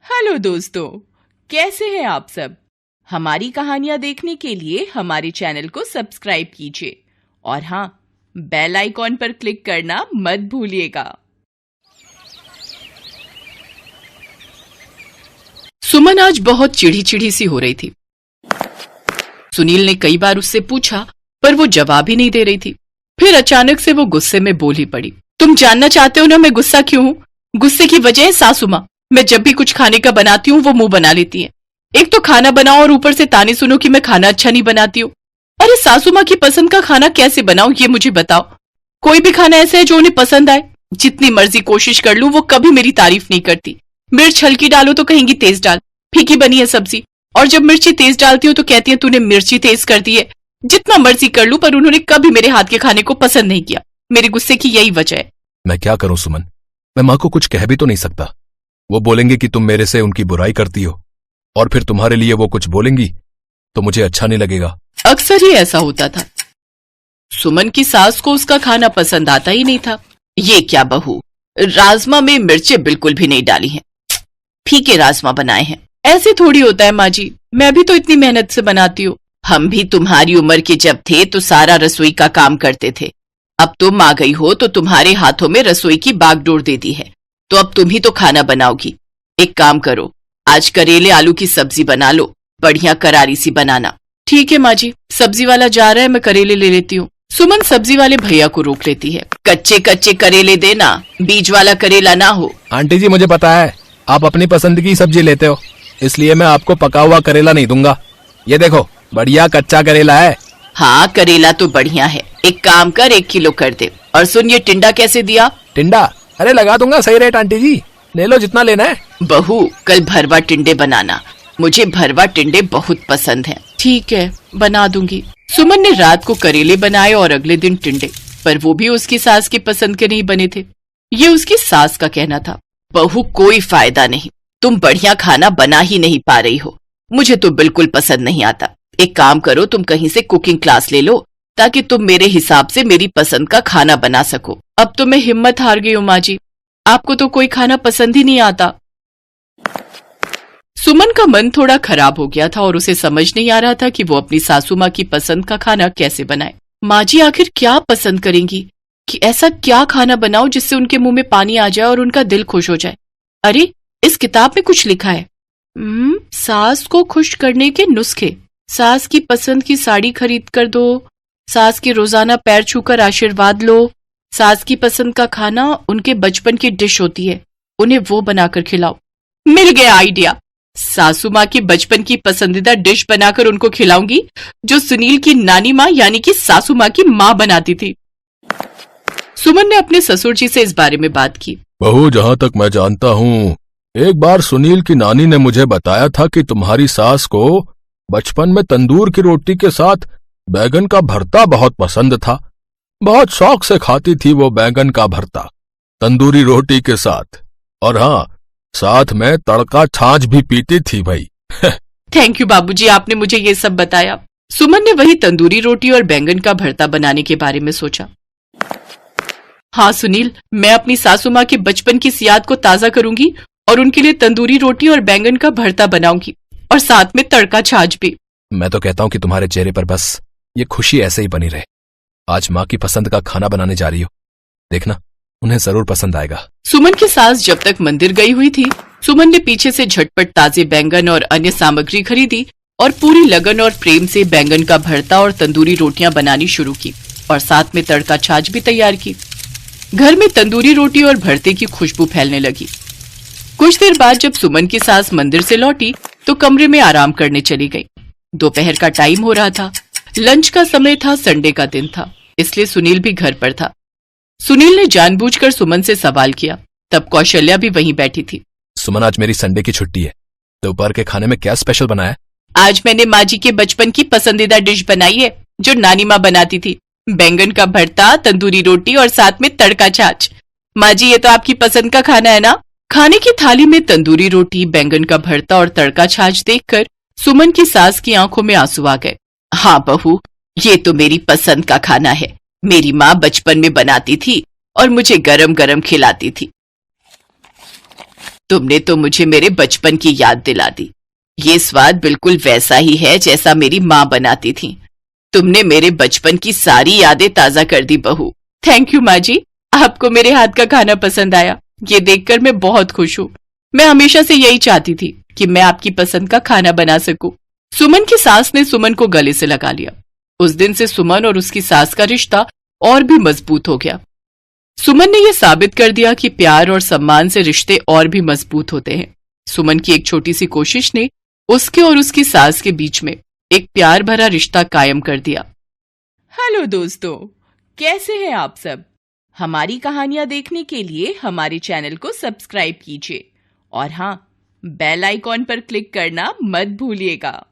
Hello दोस्तों, कैसे हैं आप सब। हमारी कहानियां देखने के लिए हमारे चैनल को सब्सक्राइब कीजिए और हाँ, बेल आइकॉन पर क्लिक करना मत भूलिएगा। सुमन आज बहुत चिढ़ी सी हो रही थी। सुनील ने कई बार उससे पूछा पर वो जवाब ही नहीं दे रही थी। फिर अचानक से वो गुस्से में बोल ही पड़ी। तुम जानना चाहते हो ना मैं गुस्सा क्यों हूँ? गुस्से की वजह है सासू माँ। मैं जब भी कुछ खाने का बनाती हूँ वो मुंह बना लेती है। एक तो खाना बनाओ और ऊपर से ताने सुनो कि मैं खाना अच्छा नहीं बनाती हूँ। अरे सासू माँ की पसंद का खाना कैसे बनाऊं ये मुझे बताओ। कोई भी खाना ऐसा है जो उन्हें पसंद आए। जितनी मर्जी कोशिश कर लूं वो कभी मेरी तारीफ नहीं करती। मिर्च हल्की डालो तो कहेंगी तेज डाल, फीकी बनी है सब्जी। और जब मिर्ची तेज डालती हूँ तो कहती है तूने मिर्ची तेज कर दी है। जितना मर्जी कर लूं पर उन्होंने कभी मेरे हाथ के खाने को पसंद नहीं किया। मेरे गुस्से की यही वजह है। मैं क्या करूं सुमन, मैं माँ को कुछ कह भी तो नहीं सकता। वो बोलेंगे कि तुम मेरे से उनकी बुराई करती हो और फिर तुम्हारे लिए वो कुछ बोलेंगी तो मुझे अच्छा नहीं लगेगा। अक्सर ही ऐसा होता था। सुमन की सास को उसका खाना पसंद आता ही नहीं था। ये क्या बहू, राजमा में मिर्चें बिल्कुल भी नहीं डाली हैं, फीके राजमा बनाए हैं। ऐसे थोड़ी होता है माँ जी, मैं भी तो इतनी मेहनत से बनाती हूँ। हम भी तुम्हारी उम्र के जब थे तो सारा रसोई का काम करते थे। अब तुम आ गई हो तो तुम्हारे हाथों में रसोई की बागडोर दे दी है, तो अब तुम ही तो खाना बनाओगी। एक काम करो, आज करेले आलू की सब्जी बना लो, बढ़िया करारी सी बनाना। ठीक है माँ जी, सब्जी वाला जा रहा है, मैं करेले ले लेती हूँ। सुमन सब्जी वाले भैया को रोक लेती है। कच्चे कच्चे करेले देना, बीज वाला करेला ना हो। आंटी जी मुझे पता है आप अपनी पसंद की सब्जी लेते हो, इसलिए मैं आपको पका हुआ करेला नहीं दूंगा। ये देखो बढ़िया कच्चा करेला है। हाँ करेला तो बढ़िया है, एक काम कर 1 किलो कर दे। और सुन, ये टिंडा कैसे दिया? टिंडा? अरे लगा दूंगा सही रेट आंटी जी, ले लो जितना लेना है। बहू कल भरवा टिंडे बनाना, मुझे भरवा टिंडे बहुत पसंद हैं। ठीक है बना दूंगी। सुमन ने रात को करेले बनाए और अगले दिन टिंडे, पर वो भी उसकी सास की पसंद के नहीं बने थे। ये उसकी सास का कहना था। बहू कोई फायदा नहीं, तुम बढ़िया खाना बना ही नहीं पा रही हो, मुझे तो बिल्कुल पसंद नहीं आता। एक काम करो, तुम कहीं से कुकिंग क्लास ले लो ताकि तुम मेरे हिसाब से मेरी पसंद का खाना बना सको। अब तो मैं हिम्मत हार गई हूँ माँ जी, आपको तो कोई खाना पसंद ही नहीं आता। सुमन का मन थोड़ा खराब हो गया था और उसे समझ नहीं आ रहा था कि वो अपनी सासू माँ की पसंद का खाना कैसे बनाए। माँ जी आखिर क्या पसंद करेंगी कि ऐसा क्या खाना बनाओ जिससे उनके मुंह में पानी आ जाए और उनका दिल खुश हो जाए। अरे इस किताब में कुछ लिखा है, सास को खुश करने के नुस्खे। सास की पसंद की साड़ी खरीद कर दो, सास के रोजाना पैर छूकर आशीर्वाद लो, सास की पसंद का खाना उनके बचपन की डिश होती है, उन्हें वो बनाकर खिलाओ। मिल गया आइडिया, सासू माँ की बचपन की पसंदीदा डिश बनाकर उनको खिलाऊंगी जो सुनील की नानी माँ यानी कि सासू माँ की माँ बनाती थी। सुमन ने अपने ससुर जी से इस बारे में बात की। बहू जहाँ तक मैं जानता हूँ, एक बार सुनील की नानी ने मुझे बताया था कि तुम्हारी सास को बचपन में तंदूर की रोटी के साथ बैगन का भरता बहुत पसंद था। बहुत शौक से खाती थी वो बैगन का भरता तंदूरी रोटी के साथ, और हाँ साथ में तड़का छाछ भी पीती थी भाई। थैंक यू बाबूजी, आपने मुझे ये सब बताया। सुमन ने वही तंदूरी रोटी और बैंगन का भरता बनाने के बारे में सोचा। हाँ सुनील, मैं अपनी सासू माँ के बचपन की याद को ताजा करूंगी और उनके लिए तंदूरी रोटी और बैंगन का भरता बनाऊंगी और साथ में तड़का छाछ भी। मैं तो कहता हूँ कि तुम्हारे चेहरे पर बस ये खुशी ऐसे ही बनी रहे। आज माँ की पसंद का खाना बनाने जा रही हो, देखना उन्हें जरूर पसंद आएगा। सुमन की सास जब तक मंदिर गई हुई थी, सुमन ने पीछे से झटपट ताजे बैंगन और अन्य सामग्री खरीदी और पूरी लगन और प्रेम से बैंगन का भरता और तंदूरी रोटियां बनानी शुरू की और साथ में तड़का छाछ भी तैयार की। घर में तंदूरी रोटी और भरते की खुशबू फैलने लगी। कुछ देर बाद जब सुमन की सास मंदिर से लौटी तो कमरे में आराम करने चली गई। दोपहर का टाइम हो रहा था, लंच का समय था, संडे का दिन था, इसलिए सुनील भी घर पर था। सुनील ने जानबूझकर सुमन से सवाल किया, तब कौशल्या भी वहीं बैठी थी। सुमन आज मेरी संडे की छुट्टी है, दोपहर के खाने में क्या स्पेशल बनाया? आज मैंने माँ जी के बचपन की पसंदीदा डिश बनाई है जो नानी माँ बनाती थी, बैंगन का भरता, तंदूरी रोटी और साथ में तड़का छाछ। माँ जी ये तो आपकी पसंद का खाना है ना? खाने की थाली में तंदूरी रोटी, बैंगन का भरता और तड़का छाछ देखकर सुमन की सास की आंखों में आंसू आ गए। हाँ बहू, ये तो मेरी पसंद का खाना है, मेरी माँ बचपन में बनाती थी और मुझे गरम गरम खिलाती थी। तुमने तो मुझे मेरे बचपन की याद दिला दी। ये स्वाद बिल्कुल वैसा ही है जैसा मेरी माँ बनाती थी। तुमने मेरे बचपन की सारी यादें ताजा कर दी बहू। थैंक यू माँ जी, आपको मेरे हाथ का खाना पसंद आया, ये देखकर मैं बहुत खुश हूँ। मैं हमेशा से यही चाहती थी कि मैं आपकी पसंद का खाना बना सकूं। सुमन की सास ने सुमन को गले से लगा लिया। उस दिन से सुमन और उसकी सास का रिश्ता और भी मजबूत हो गया। सुमन ने यह साबित कर दिया कि प्यार और सम्मान से रिश्ते और भी मजबूत होते हैं। सुमन की एक छोटी सी कोशिश ने उसके और उसकी सास के बीच में एक प्यार भरा रिश्ता कायम कर दिया। हेलो दोस्तों, कैसे हैं आप सब? हमारी कहानियां देखने के लिए हमारे चैनल को सब्सक्राइब कीजिए और हाँ, बेल आइकॉन पर क्लिक करना मत भूलिएगा।